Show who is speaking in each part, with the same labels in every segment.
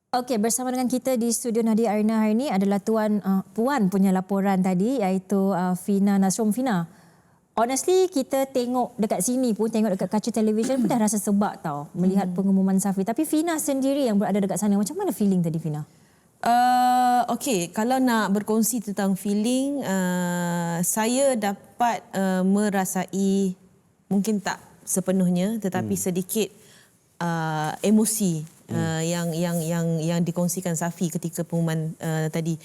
Speaker 1: Okey, bersama dengan kita di studio Nadia Arina hari ini adalah Puan punya laporan tadi, iaitu Fina Nasrum. Fina, honestly kita tengok dekat sini pun, tengok dekat kaca televisyen pun dah rasa sebab tau melihat pengumuman Safi. Tapi Fina sendiri yang berada dekat sana, macam mana feeling tadi Fina?
Speaker 2: Okey, kalau nak berkongsi tentang feeling, saya dapat merasai, mungkin tak sepenuhnya tetapi sedikit emosi yang dikongsikan Safi ketika pengumuman tadi,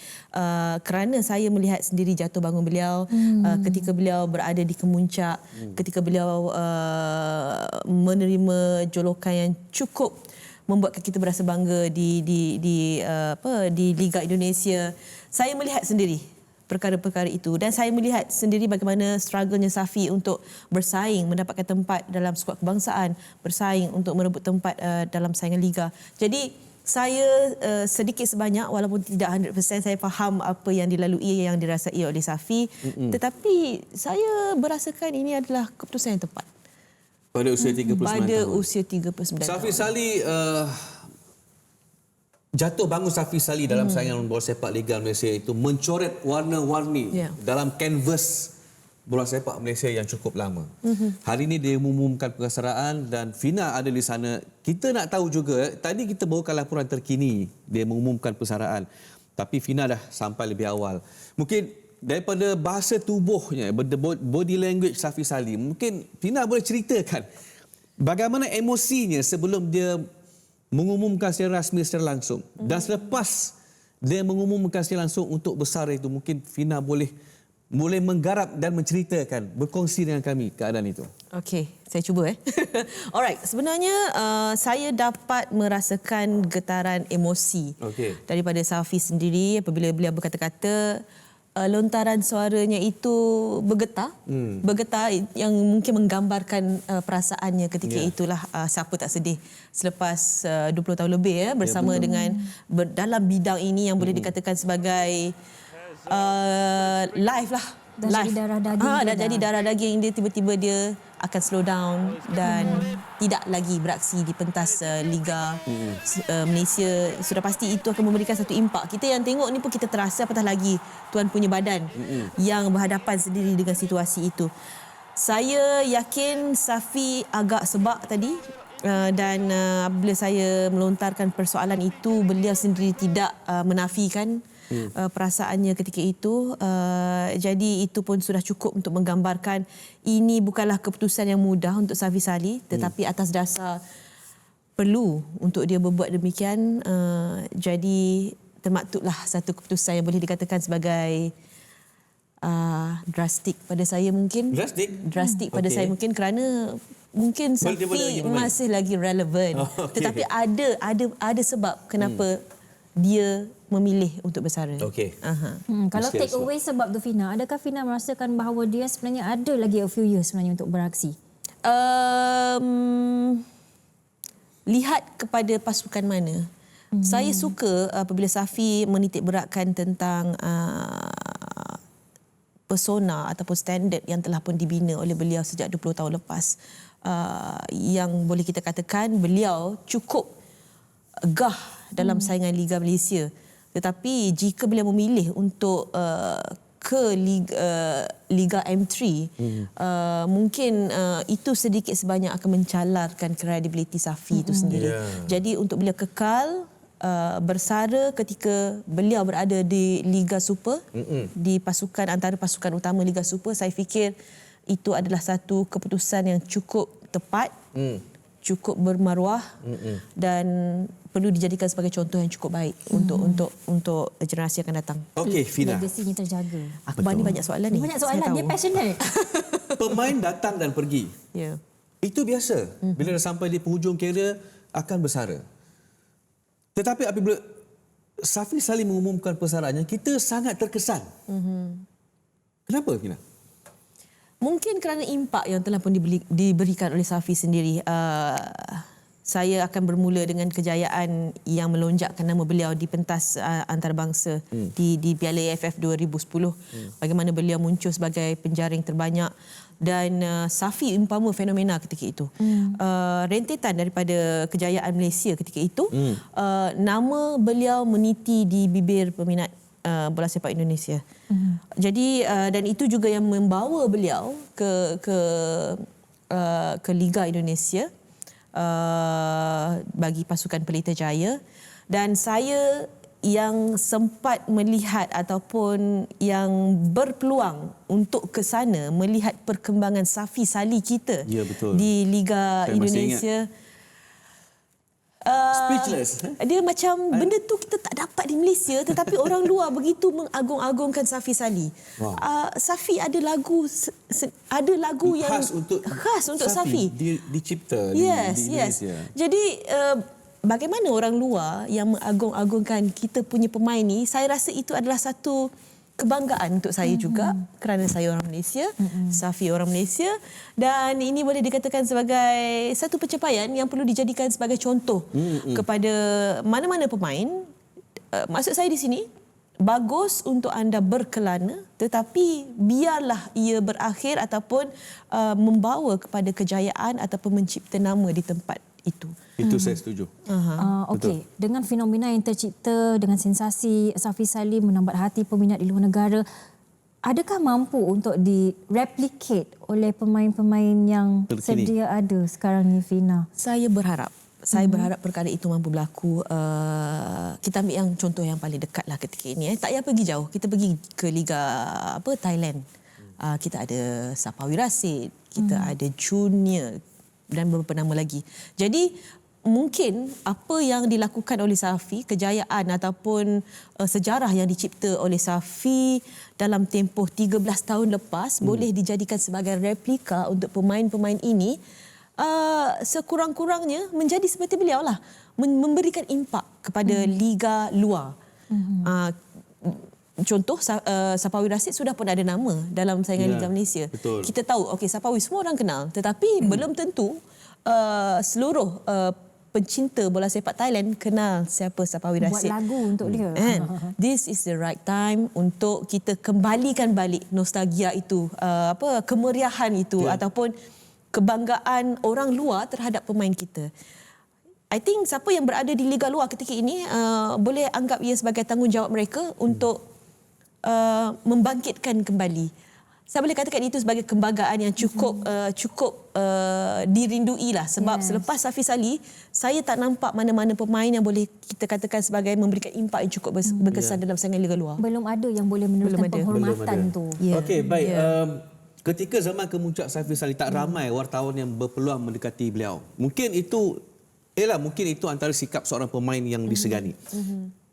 Speaker 2: kerana saya melihat sendiri jatuh bangun beliau ketika beliau berada di kemuncak, ketika beliau menerima jolokan yang cukup membuatkan kita berasa bangga di Liga Indonesia. Saya melihat sendiri perkara-perkara itu dan saya melihat sendiri bagaimana struggle-nya Safi untuk bersaing mendapatkan tempat dalam skuad kebangsaan, bersaing untuk merebut tempat dalam saingan liga. Jadi saya sedikit sebanyak, walaupun tidak 100%, saya faham apa yang dilalui, yang dirasai oleh Safi, tetapi saya berasakan ini adalah keputusan yang tepat.
Speaker 3: Pada usia 39 tahun.
Speaker 2: Pada usia 39 tahun.
Speaker 3: Safi Salih, jatuh bangun Safi Salih dalam saingan bola sepak Liga Malaysia itu mencoret warna-warni dalam kanvas bola sepak Malaysia yang cukup lama. Hari ini dia mengumumkan persaraan dan Fina ada di sana. Kita nak tahu juga, tadi kita bawakan laporan terkini dia mengumumkan persaraan. Tapi Fina dah sampai lebih awal. Mungkin daripada bahasa tubuhnya, body language Safi Salih, mungkin Fina boleh ceritakan bagaimana emosinya sebelum dia mengumumkan secara rasmi, secara langsung. Dan selepas dia mengumumkan secara langsung untuk bersara itu, mungkin Fina boleh menggarap dan menceritakan, berkongsi dengan kami keadaan itu.
Speaker 2: Okey, saya cuba. Alright, sebenarnya saya dapat merasakan getaran emosi daripada Safi sendiri apabila beliau berkata-kata. Lontaran suaranya itu bergetar, bergetar yang mungkin menggambarkan perasaannya ketika itulah. Siapa tak sedih selepas 20 tahun lebih bersama dengan dalam bidang ini yang boleh dikatakan sebagai live lah.
Speaker 1: Dah jadi darah daging.
Speaker 2: Dah jadi darah daging dia, tiba-tiba dia akan slow down dan tidak lagi beraksi di pentas Liga Malaysia. Sudah pasti itu akan memberikan satu impak. Kita yang tengok ni pun kita terasa, apatah lagi tuan punya badan yang berhadapan sendiri dengan situasi itu. Saya yakin Safi agak sebab tadi dan apabila saya melontarkan persoalan itu, beliau sendiri tidak menafikan perasaannya ketika itu. Jadi itu pun sudah cukup untuk menggambarkan ini bukanlah keputusan yang mudah untuk Safi Salih, tetapi atas dasar perlu untuk dia berbuat demikian. Jadi termaktublah satu keputusan yang boleh dikatakan sebagai drastik pada saya mungkin. Drastik pada saya mungkin kerana mungkin Safi masih lagi relevan. Tetapi ada sebab kenapa dia memilih untuk bersara.
Speaker 1: Kalau take away sebab tu Fina, adakah Fina merasakan bahawa dia sebenarnya ada lagi a few years sebenarnya untuk beraksi?
Speaker 2: Lihat kepada pasukan mana. Saya suka apabila Safi menitik beratkan tentang persona ataupun standard yang telah pun dibina oleh beliau sejak 20 tahun lepas. Yang boleh kita katakan beliau cukup gah dalam saingan Liga Malaysia. Tetapi jika beliau memilih untuk ke Liga M3, mungkin itu sedikit sebanyak akan mencalarkan kredibiliti Safi itu sendiri. Jadi untuk beliau kekal bersara ketika beliau berada di Liga Super, di pasukan antara pasukan utama Liga Super, saya fikir itu adalah satu keputusan yang cukup tepat, cukup bermaruah dan perlu dijadikan sebagai contoh yang cukup baik untuk generasi akan datang.
Speaker 3: Okey, Fina.
Speaker 1: Legasinya terjaga.
Speaker 2: Akbar ni banyak soalan ni.
Speaker 1: Banyak soalan, dia passionate.
Speaker 3: Pemain datang dan pergi. Itu biasa. Bila dah sampai di penghujung kerjaya akan bersara. Tetapi apabila Safi Salih mengumumkan persaraannya, kita sangat terkesan. Kenapa, Fina?
Speaker 2: Mungkin kerana impak yang telah pun diberikan oleh Safi sendiri. Saya akan bermula dengan kejayaan yang melonjakkan nama beliau di pentas antarabangsa di Piala AFF 2010. Bagaimana beliau muncul sebagai penjaring terbanyak dan Safi umpama fenomena ketika itu. Rentetan daripada kejayaan Malaysia ketika itu, nama beliau meniti di bibir peminat bola sepak Indonesia. Jadi dan itu juga yang membawa beliau ke Liga Indonesia bagi pasukan Pelita Jaya, dan saya yang sempat melihat ataupun yang berpeluang untuk ke sana melihat perkembangan Safi Salih kita di Liga
Speaker 3: Saya
Speaker 2: Indonesia.
Speaker 3: Speechless.
Speaker 2: Dia macam benda tu kita tak dapat di Malaysia, tetapi orang luar begitu mengagung-agungkan Safi Salih.
Speaker 3: Wow.
Speaker 2: Safi ada lagu yang khas untuk Safi.
Speaker 3: Dicipta
Speaker 2: Yes,
Speaker 3: di
Speaker 2: yes.
Speaker 3: Indonesia.
Speaker 2: Jadi bagaimana orang luar yang mengagung-agungkan kita punya pemain ni, saya rasa itu adalah satu kebanggaan untuk saya juga, kerana saya orang Malaysia, Safi orang Malaysia, dan ini boleh dikatakan sebagai satu pencapaian yang perlu dijadikan sebagai contoh kepada mana-mana pemain. Maksud saya di sini, bagus untuk anda berkelana, tetapi biarlah ia berakhir ataupun membawa kepada kejayaan ataupun mencipta nama di tempat itu.
Speaker 3: Itu saya setuju.
Speaker 1: Okey, dengan fenomena yang tercipta dengan sensasi Safi Salih menambat hati peminat di luar negara, adakah mampu untuk direplicate oleh pemain-pemain yang
Speaker 3: terkini
Speaker 1: sedia ada sekarang ni, Fina?
Speaker 2: Saya berharap perkara itu mampu berlaku. Kita ambil yang contoh yang paling dekat lah ketika ini. Tak payah pergi jauh. Kita pergi ke Liga Thailand. Kita ada Sapawi Rasid, kita ada Junior dan beberapa nama lagi. Jadi mungkin apa yang dilakukan oleh Safi, kejayaan ataupun sejarah yang dicipta oleh Safi dalam tempoh 13 tahun lepas boleh dijadikan sebagai replika untuk pemain-pemain ini, sekurang-kurangnya menjadi seperti beliau lah, memberikan impak kepada liga luar. Contoh Sapawi Rasid sudah pun ada nama dalam saingan Liga Malaysia.
Speaker 3: Betul.
Speaker 2: Kita tahu okey, Sapawi semua orang kenal, tetapi belum tentu seluruh pencinta bola sepak Thailand kenal siapa Sapawi Rasid.
Speaker 1: Buat lagu untuk dia.
Speaker 2: And this is the right time untuk kita kembalikan balik nostalgia itu, kemeriahan itu ataupun kebanggaan orang luar terhadap pemain kita. I think siapa yang berada di liga luar ketika ini boleh anggap ia sebagai tanggungjawab mereka untuk membangkitkan kembali. Saya boleh katakan itu sebagai kebanggaan yang cukup dirindui lah, sebab selepas Safi Salih, saya tak nampak mana-mana pemain yang boleh kita katakan sebagai memberikan impak yang cukup berkesan dalam saingan liga luar.
Speaker 1: Belum ada yang boleh meneruskan penghormatan tu.
Speaker 3: Okey, baik. Ketika zaman kemuncak Safi Salih, tak ramai wartawan yang berpeluang mendekati beliau. Mungkin itu antara sikap seorang pemain yang disegani.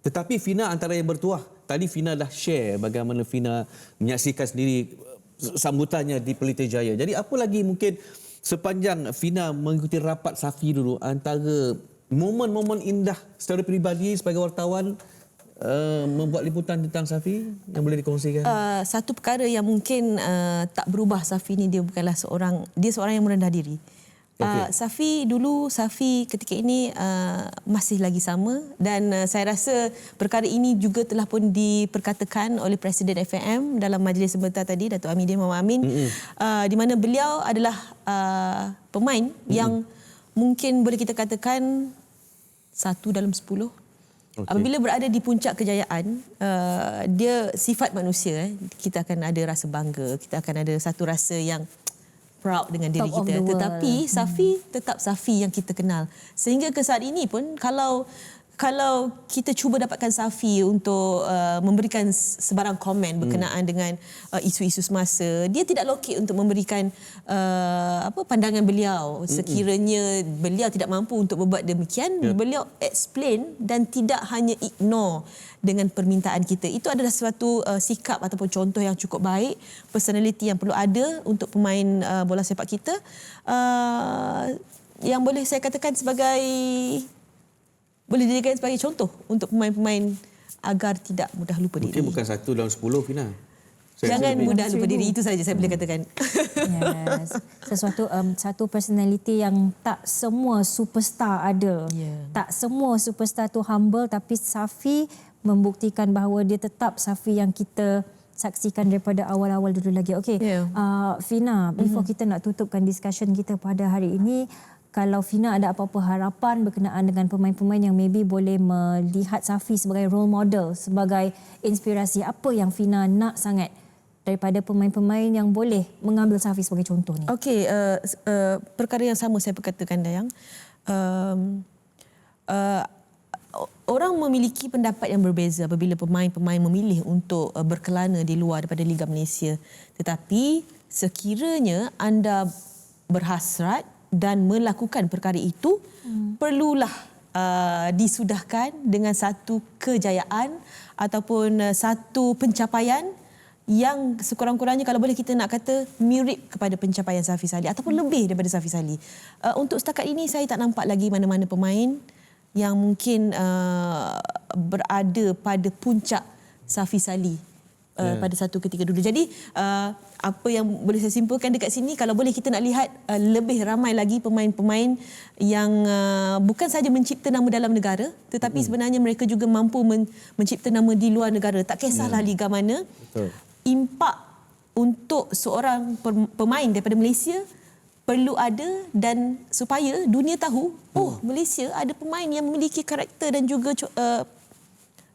Speaker 3: Tetapi Fina antara yang bertuah. Tadi Fina dah share bagaimana Fina menyaksikan sendiri sambutannya di Pelita Jaya. Jadi apa lagi mungkin sepanjang Fina mengikuti rapat Safi dulu, antara momen-momen indah secara peribadi sebagai wartawan membuat liputan tentang Safi yang boleh dikongsikan?
Speaker 2: Satu perkara yang mungkin tak berubah Safi ni, dia bukanlah seorang yang merendah diri. Safi ketika ini masih lagi sama, dan saya rasa perkara ini juga telah pun diperkatakan oleh Presiden FAM dalam majlis sebentar tadi, Datuk Amidin Muhammad Amin, di mana beliau adalah pemain yang mungkin boleh kita katakan 1 dalam 10. Apabila berada di puncak kejayaan, dia sifat manusia, kita akan ada rasa bangga, kita akan ada satu rasa yang proud dengan diri kita, tetapi Safi tetap Safi yang kita kenal. Sehingga ke saat ini pun, kalau kita cuba dapatkan Safi untuk memberikan sebarang komen berkenaan dengan isu-isu semasa, dia tidak lokek untuk memberikan pandangan beliau. Sekiranya beliau tidak mampu untuk berbuat demikian, beliau explain dan tidak hanya ignore dengan permintaan kita. Itu adalah suatu sikap ataupun contoh yang cukup baik, personality yang perlu ada untuk pemain bola sepak kita, yang boleh saya katakan boleh dijadikan sebagai contoh untuk pemain-pemain agar tidak mudah lupa diri.
Speaker 3: Mungkin bukan 1 dalam 10, Fina.
Speaker 2: Jangan mudah lupa diri, itu saja saya boleh katakan.
Speaker 1: Yes. Satu personality yang tak semua superstar ada. Tak semua superstar tu humble, tapi Safi membuktikan bahawa dia tetap Safi yang kita saksikan daripada awal-awal dulu lagi. Okey, Fina, before kita nak tutupkan discussion kita pada hari ini, kalau Fina ada apa-apa harapan berkenaan dengan pemain-pemain yang maybe boleh melihat Safi sebagai role model, sebagai inspirasi, apa yang Fina nak sangat daripada pemain-pemain yang boleh mengambil Safi sebagai contoh ni?
Speaker 2: Okey, perkara yang sama saya perkatakan, Dayang. Orang memiliki pendapat yang berbeza apabila pemain-pemain memilih untuk berkelana di luar daripada Liga Malaysia. Tetapi sekiranya anda berhasrat dan melakukan perkara itu, perlulah disudahkan dengan satu kejayaan ataupun satu pencapaian yang sekurang-kurangnya kalau boleh kita nak kata mirip kepada pencapaian Safi Salih ataupun lebih daripada Safi Salih. Untuk setakat ini saya tak nampak lagi mana-mana pemain yang mungkin berada pada puncak Safi Salih pada satu ketika dulu. Jadi apa yang boleh saya simpulkan dekat sini, kalau boleh kita nak lihat lebih ramai lagi pemain-pemain yang bukan saja mencipta nama dalam negara, tetapi sebenarnya mereka juga mampu mencipta nama di luar negara. Tak kisahlah liga mana.
Speaker 3: Betul.
Speaker 2: Impak untuk seorang pemain daripada Malaysia perlu ada, dan supaya dunia tahu, Malaysia ada pemain yang memiliki karakter dan juga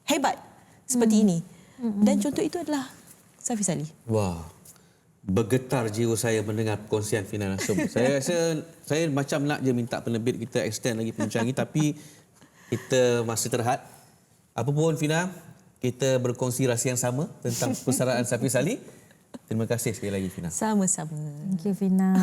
Speaker 2: hebat seperti ini. Dan contoh itu adalah Safi Salih.
Speaker 3: Wah, bergetar jiwa saya mendengar perkongsian Fina Nasum. Saya rasa saya macam nak je minta penerbit kita extend lagi perbincangan ini, tapi kita masih terhad. Apa pun Fina, kita berkongsi rahsia yang sama tentang persaraan Safi Salih. Terima kasih sekali lagi Fina.
Speaker 2: Sama-sama.
Speaker 1: Thank you, Fina.